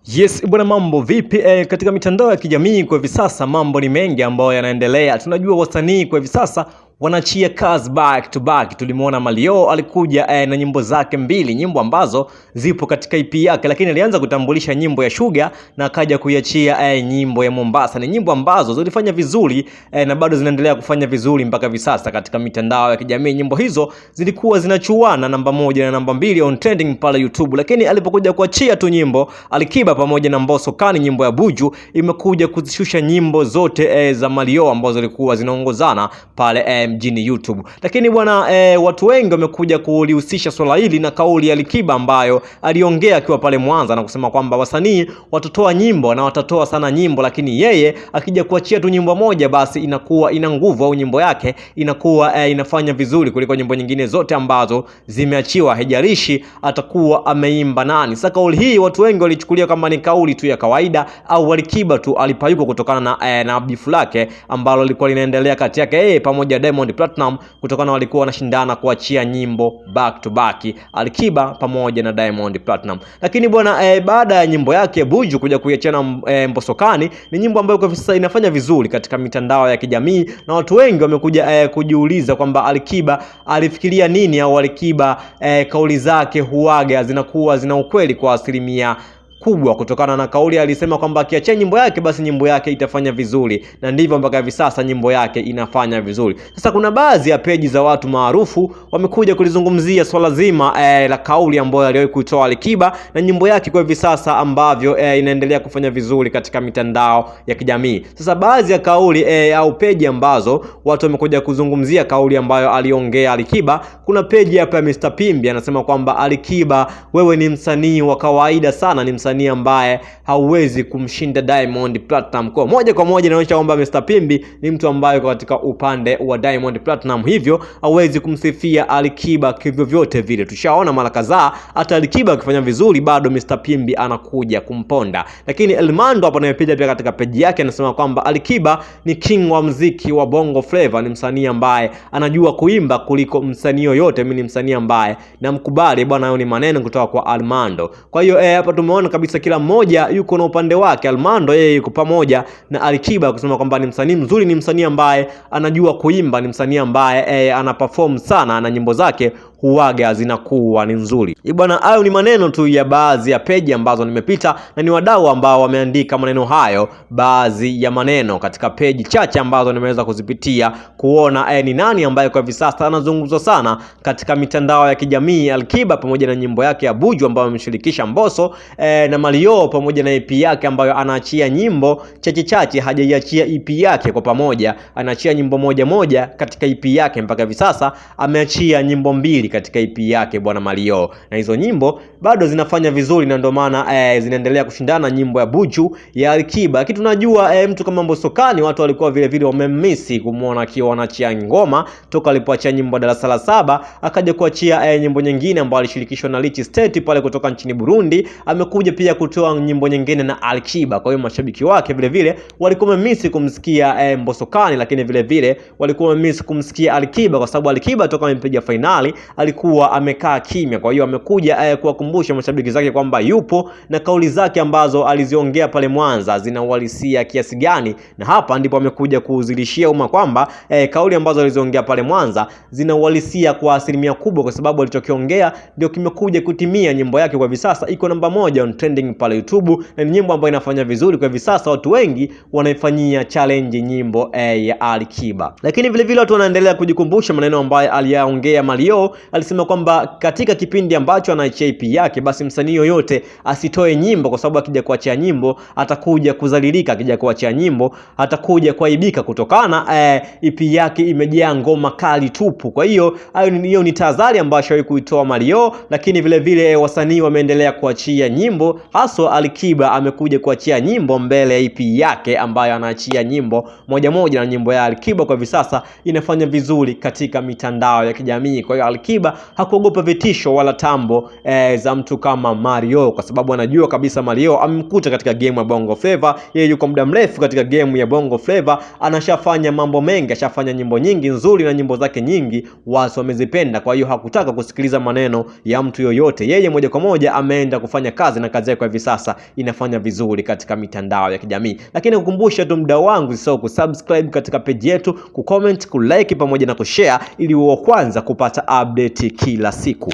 Yes, bwana mambo vipi? Katika mitandao ya kijamii kwa hivi sasa mambo ni mengi ambayo yanaendelea. Tunajua wasanii kwa hivi sasa wanachia kazi back to back. Tulimuona Mario alikuja na nyimbo zake mbili, nyimbo ambazo zipo katika EP yake, lakini alianza kutambulisha nyimbo ya Sugar na akaja kuiachia nyimbo ya Mombasa. Ni nyimbo ambazo zilifanya vizuri na bado zinaendelea kufanya vizuri mpaka hivi sasa katika mitandao ya kijamii. Nyimbo hizo zilikuwa zinachuana namba 1 na namba 2 on trending pale YouTube, lakini alipokuja kuachia tu nyimbo Alikiba pamoja na Mbosso Kani, nyimbo ya Buju imekuja kuzishusha nyimbo zote za Mario ambazo zilikuwa zinaongozana pale mjini YouTube. Lakini bwana watu wengi wamekuja kulihusisha swala hili na kauli ya Alikiba ambayo aliongea akiwa pale Mwanza na kusema kwamba wasanii watatoa nyimbo na watatoa sana nyimbo, lakini yeye akija kuachia tu nyimbo moja basi inakuwa ina nguvu, au nyimbo yake inakuwa inafanya vizuri kuliko nyimbo nyingine zote ambazo zimeachiwa, haijalishi atakuwa ameimba nani. Sasa kauli hii watu wengi walichukulia kama ni kauli tu ya kawaida, au Alikiba tu alipayuka kutokana na bifu lake ambalo lilikuwa linaendelea kati yake yeye pamoja Diamond Platinum, kutokana walikuwa wanashindana kuachia nyimbo back to back, Alikiba pamoja na Diamond Platinum. Lakini bwana baada ya nyimbo yake Buju kuja kuiachia na Mbosso Kani, ni nyimbo ambayo kwa sasa inafanya vizuri katika mitandao ya kijamii, na watu wengi wamekuja kujiuliza kwamba Alikiba alifikiria nini, au Alikiba kauli zake huaga zinakuwa zina ukweli kwa asilimia kubwa, kutokana na kauli alisema kwamba akiachia nyimbo yake basi nyimbo yake itafanya vizuri, na ndivyo mpaka hivi sasa nyimbo yake inafanya vizuri. Sasa kuna baadhi ya peji za watu maarufu wamekuja kulizungumzia swala zima la kauli ambayo aliwahi kuitoa Alikiba na nyimbo yake kwa hivi sasa ambavyo inaendelea kufanya vizuri katika mitandao ya kijamii. Sasa baadhi ya kauli au peji ambazo watu wamekuja kuzungumzia kauli ambayo aliongea Alikiba, kuna peji hapa ya Mr Pimbi anasema kwamba Alikiba, wewe ni msanii wa kawaida sana, ni msanii ambaye hauwezi kumshinda Diamond Platinum. Kwa moja inaonyesha kwamba Mr Pimbi ni mtu ambaye katika upande wa Diamond Platinum, hivyo hauwezi kumsifia Alikiba kivyo vyote vile. Tushaona mara kadhaa hata Alikiba akifanya vizuri bado Mr Pimbi anakuja kumponda. Lakini Elmando hapo anayepiga pia katika peji yake anasema kwamba Alikiba ni king wa muziki wa Bongo Flava, ni msanii ambaye anajua kuimba kuliko msanii yoyote. Mimi ni msanii ambaye namkubali bwana. Hayo ni maneno kutoka kwa Elmando. Kwa hiyo hapa tumeona kabisa kila mmoja yuko na upande wake. Elmando yeye yuko pamoja na Alikiba kusema kwamba ni msanii mzuri, ni msanii ambaye anajua kuimba, ni msanii ambaye ana perform sana na nyimbo zake huaga zinakuwa ni nzuri. Bwana, hayo ni maneno tu ya baadhi ya peji ambazo nimepita, na ni wadau ambao wameandika maneno hayo, baadhi ya maneno katika peji chache ambazo nimeweza kuzipitia kuona ni nani ambaye kwa hivi sasa anazungumzwa sana katika mitandao ya kijamii. Alikiba pamoja na nyimbo yake ya Buju ambayo amemshirikisha Mbosso na Mario pamoja na EP yake ambayo anaachia nyimbo chache, hajaiachia EP yake kwa pamoja, anaachia nyimbo moja katika EP yake. Mpaka hivi sasa ameachia nyimbo 2 katika EP yake bwana Mario, na hizo nyimbo bado zinafanya vizuri, na ndio maana zinaendelea kushindana nyimbo ya Buju ya Alikiba. Lakini tunajua mtu kama Mbosso Kani watu walikuwa vile wamemisi kumuona akiwa anachia ngoma toka alipoachia nyimbo Darasa la 7, akaja kuachia nyimbo nyingine ambayo alishirikishwa na Rich State pale kutoka nchini Burundi. Amekuja pia kutoa nyimbo nyingine na Alikiba. Kwa hiyo mashabiki wake vile walikuwa wamemisi kumsikia Mbosso Kani, lakini vile walikuwa wamemisi kumsikia Alikiba, kwa sababu Alikiba toka amepiga finali alikuwa amekaa kimya. Kwa hiyo amekuja kuwakumbusha mashabiki zake kwamba yupo, na kauli zake ambazo aliziongea pale Mwanza zina uhalisia kiasi gani, na hapa ndipo amekuja kuuzilishia umma kwamba kauli ambazo aliziongea pale Mwanza zina uhalisia kwa asilimia kubwa, kwa sababu alichokiongea ndio kimekuja kutimia. Nyimbo yake kwa hivi sasa iko namba 1 on trending pale YouTube, na ni nyimbo ambayo inafanya vizuri kwa hivi sasa. Watu wengi wanaifanyia challenge nyimbo ya Alikiba. Lakini vile watu wanaendelea kujikumbusha maneno ambayo aliyaongea Mario. Alisema kwamba katika kipindi ambacho anaachia EP yake basi msanii yoyote asitoe nyimbo, kwa sababu akija kuachia nyimbo atakuja kuzalilika, akija kuachia nyimbo atakuja kuaibika, kutokana EP yake imejaa ngoma kali tupu. Kwa hiyo hiyo ni tahadhari ambayo ashawahi kuitoa Mario. Lakini vile wasanii wameendelea kuachia nyimbo, haswa Alikiba amekuja kuachia nyimbo mbele ya EP yake ambayo anaachia nyimbo moja, na nyimbo ya Alikiba kwa hivi sasa inafanya vizuri katika mitandao ya kijamii. Kwa hiyo Alikiba Alikiba hakuogopa vitisho wala tambo za mtu kama Mario, kwa sababu anajua kabisa Mario amemkuta katika game ya Bongo Flava. Yeye yuko muda mrefu katika game ya Bongo Flava, anashafanya mambo mengi, ashafanya nyimbo nyingi nzuri na nyimbo zake nyingi watu wamezipenda. Kwa hiyo hakutaka kusikiliza maneno ya mtu yoyote, yeye moja kwa moja ameenda kufanya kazi, na kazi yake kwa hivi sasa inafanya vizuri katika mitandao ya kijamii. Lakini kukumbusha tu mdau wangu, usisahau kusubscribe katika page yetu, kucomment, kulike pamoja na kushare ili uwe kwanza kupata update kila siku.